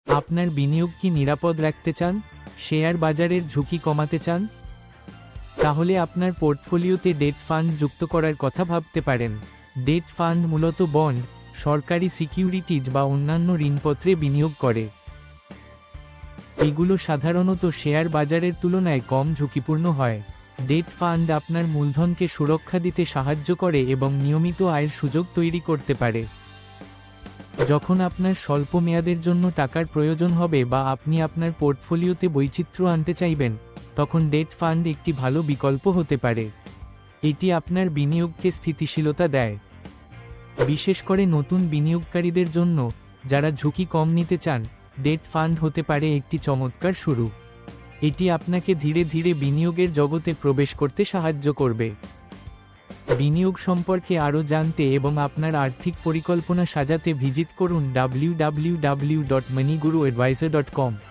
আপনার বিনিয়োগ কি নিরাপদ রাখতে চান? শেয়ার বাজারের ঝুঁকি কমাতে চান? তাহলে আপনার পোর্টফোলিওতে ডেট ফান্ড যুক্ত করার কথা ভাবতে পারেন। ডেট ফান্ড মূলত বন্ড, সরকারি সিকিউরিটিজ বা অন্যান্য ঋণপত্রে বিনিয়োগ করে। এগুলো সাধারণত শেয়ার বাজারের তুলনায় কম ঝুঁকিপূর্ণ হয়। ডেট ফান্ড আপনার মূলধনকে সুরক্ষা দিতে সাহায্য করে এবং নিয়মিত আয়ের সুযোগ তৈরি করতে পারে। যখন আপনার স্বল্প মেয়াদের জন্য টাকার প্রয়োজন হবে বা আপনি আপনার পোর্টফোলিওতে বৈচিত্র্য আনতে চাইবেন, তখন ডেট ফান্ড একটি ভালো বিকল্প হতে পারে। এটি আপনার বিনিয়োগকে স্থিতিশীলতা দেয়, বিশেষ করে নতুন বিনিয়োগকারীদের জন্য যারা ঝুঁকি কম নিতে চান। ডেট ফান্ড হতে পারে একটি চমৎকার শুরু। এটি আপনাকে ধীরে ধীরে বিনিয়োগের জগতে প্রবেশ করতে সাহায্য করবে। বিনিয়োগ সম্পর্কে আরও জানতে এবং আপনার আর্থিক পরিকল্পনা সাজাতে ভিজিট করুন www.moneyguruadvisor.com।